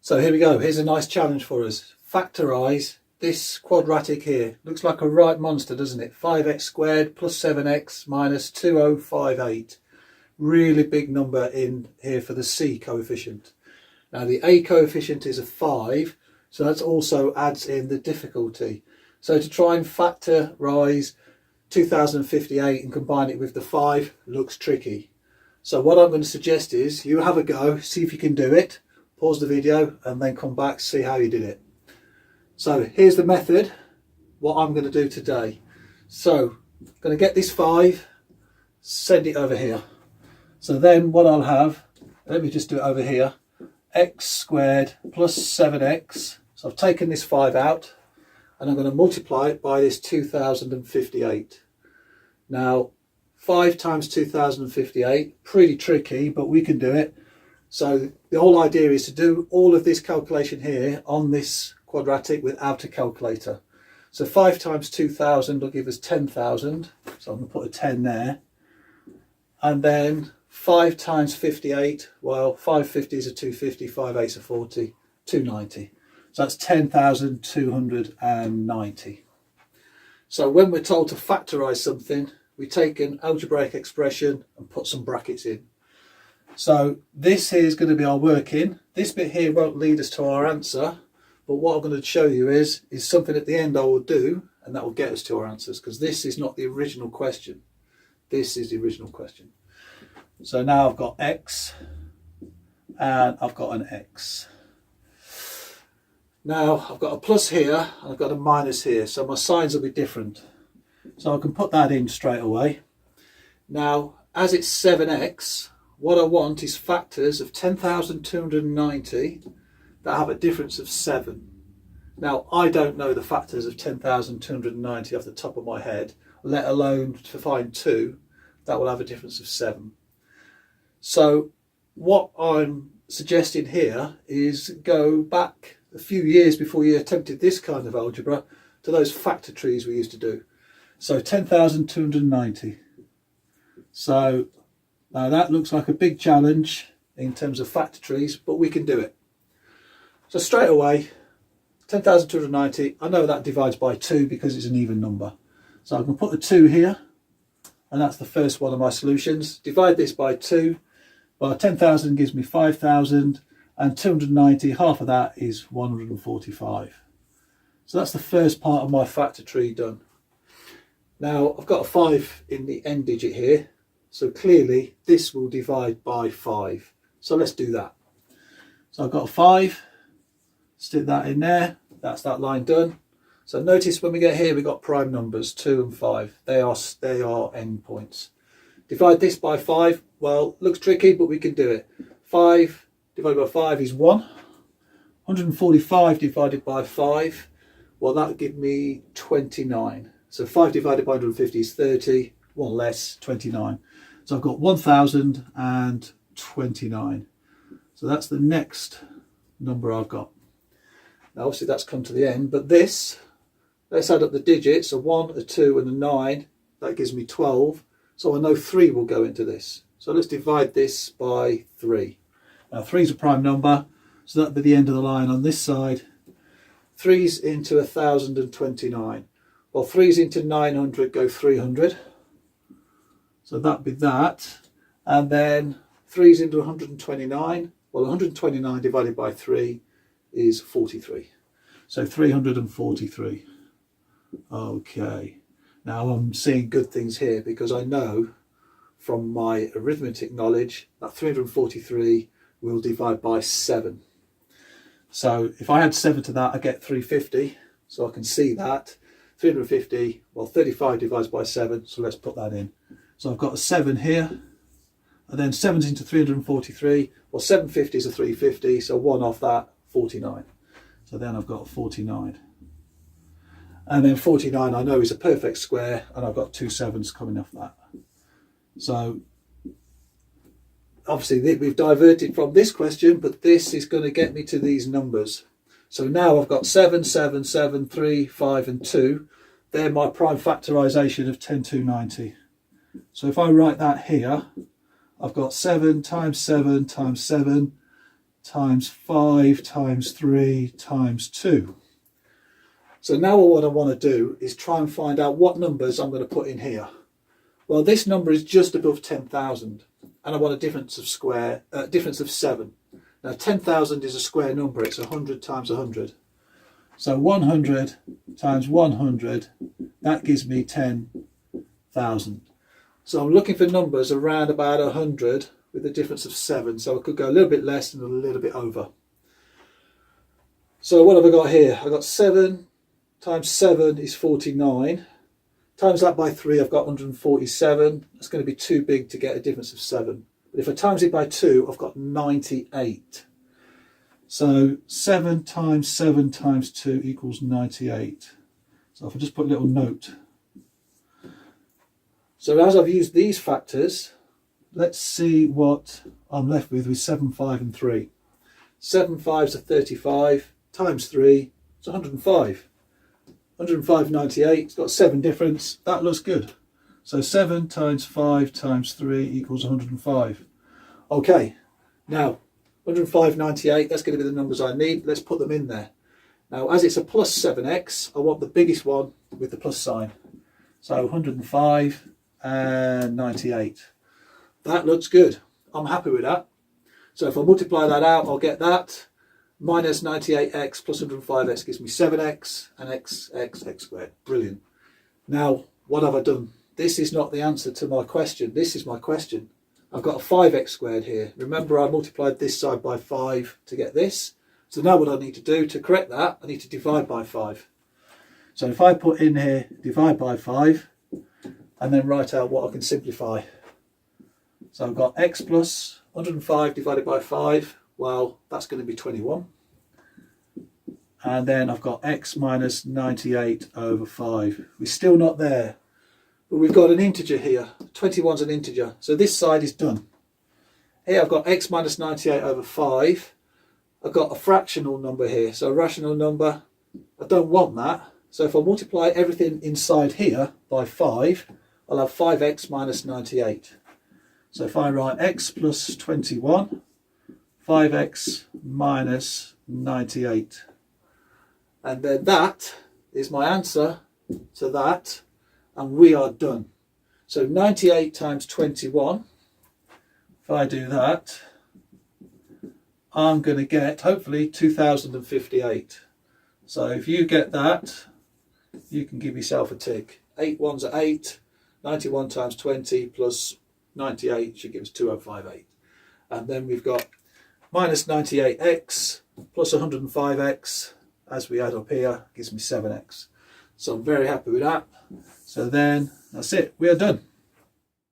So here we go. Here's a nice challenge for us. Factorise this quadratic here. Looks like a right monster, doesn't it? 5x squared plus 7x minus 2058. Really big number in here for the C coefficient. Now the A coefficient is a 5, so that also adds in the difficulty. So to try and factorise 2058 and combine it with the 5 looks tricky. So what I'm going to suggest is you have a go, see if you can do it, pause the video and then come back, see how you did it. So here's the method, what I'm going to do today. So I'm going to get this 5, send it over here. So then what I'll have, let me just do it over here, x squared plus 7x. So I've taken this 5 out and I'm going to multiply it by this 2058. Now 5 times 2058, pretty tricky, but we can do it. So the whole idea is to do all of this calculation here on this quadratic without a calculator. So 5 times 2000 will give us 10,000. So I'm going to put a 10 there. And then 5 times 58, well, 5 50s are 250, 5 8s are 40, 290. So that's 10,290. So when we're told to factorise something, we take an algebraic expression and put some brackets in. So this here is going to be our working. This bit here won't lead us to our answer, but what I'm going to show you is something at the end I will do, and that will get us to our answers, because this is not the original question. This is the original question. So now I've got x and I've got an x. Now I've got a plus here and I've got a minus here, so my signs will be different. So I can put that in straight away. Now as it's 7x, what I want is factors of 10,290 that have a difference of 7. Now I don't know the factors of 10,290 off the top of my head, let alone to find 2 that will have a difference of 7. So what I'm suggesting here is go back a few years before you attempted this kind of algebra to those factor trees we used to do. So 10,290. So now that looks like a big challenge in terms of factor trees, but we can do it. So straight away, 10,290, I know that divides by 2 because it's an even number. So I can put the 2 here, and that's the first one of my solutions. Divide this by 2. Well, 10,000 gives me 5,000, and 290, half of that is 145. So that's the first part of my factor tree done. Now I've got a 5 in the end digit here, so clearly this will divide by 5. So let's do that. So I've got a 5, stick that in there, that's that line done. So notice when we get here we've got prime numbers 2 and 5, they are endpoints. Divide this by 5, well, looks tricky, but we can do it. 5 divided by 5 is 1. 145 divided by 5, well, that would give me 29. So 5 divided by 150 is 30, 1 less, 29. So I've got 1,029. So that's the next number I've got. Now obviously that's come to the end, but this, let's add up the digits, a 1, a 2 and a 9, that gives me 12. So I know 3 will go into this. So let's divide this by 3. Now 3 is a prime number, so that'll be the end of the line on this side. 3's into 1,029. Well, 3's into 900 go 300. So that'd be that. And then 3's into 129. Well, 129 divided by 3 is 43. So 343. Okay. Now I'm seeing good things here because I know from my arithmetic knowledge that 343 will divide by 7. So if I add 7 to that, I get 350. So I can see that. 350, well, 35 divides by 7, so let's put that in. So I've got a 7 here, and then 7's into 343. Well, 750 is a 350, so 1 off that, 49. So then I've got 49. And then 49 I know is a perfect square, and I've got 2 7s coming off that. So obviously we've diverted from this question, but this is going to get me to these numbers. So now I've got 7, 7, 7, 3, 5 and 2. They're my prime factorisation of 10,290. So if I write that here, I've got 7 times 7 times 7 times 5 times 3 times 2. So now what I want to do is try and find out what numbers I'm going to put in here. Well, this number is just above 10,000 and I want a difference of 7. Now 10,000 is a square number, it's 100 times 100. So 100 times 100, that gives me 10,000. So I'm looking for numbers around about 100 with a difference of 7. So I could go a little bit less and a little bit over. So what have I got here? I've got 7 times 7 is 49. Times that by 3, I've got 147. That's going to be too big to get a difference of 7. But if I times it by 2, I've got 98. So 7 times 2 equals 98. So if I just put a little note. So as I've used these factors, let's see what I'm left with 7, 5 and 3. 7 5s are 35, times 3 is 105. 105, 98, it's got 7 difference, that looks good. So 7 times 5 times 3 equals 105. Okay, now 105, 98, that's going to be the numbers I need. Let's put them in there. Now as it's a plus 7x, I want the biggest one with the plus sign. So 105 and 98. That looks good. I'm happy with that. So if I multiply that out, I'll get that. Minus 98x plus 105x gives me 7x and x squared. Brilliant. Now, what have I done? This is not the answer to my question. This is my question. I've got a 5x squared here. Remember, I multiplied this side by 5 to get this. So now what I need to do to correct that, I need to divide by 5. So if I put in here, divide by 5, and then write out what I can simplify. So I've got x plus 105 divided by 5. Well, that's going to be 21. And then I've got x minus 98 over 5. We're still not there. But we've got an integer here. 21's an integer. So this side is done. Here I've got x minus 98 over 5. I've got a fractional number here. So a rational number. I don't want that. So if I multiply everything inside here by 5, I'll have 5x minus 98. So if I write x plus 21, 5x minus 98. And then that is my answer to that. And we are done. So 98 times 21, if I do that, I'm going to get, hopefully, 2058. So if you get that, you can give yourself a tick. 8 ones are 8, 91 times 20 plus 98 should give us 2058. And then we've got minus 98x plus 105x, as we add up here, gives me 7x. So I'm very happy with that. So then, that's it, we are done.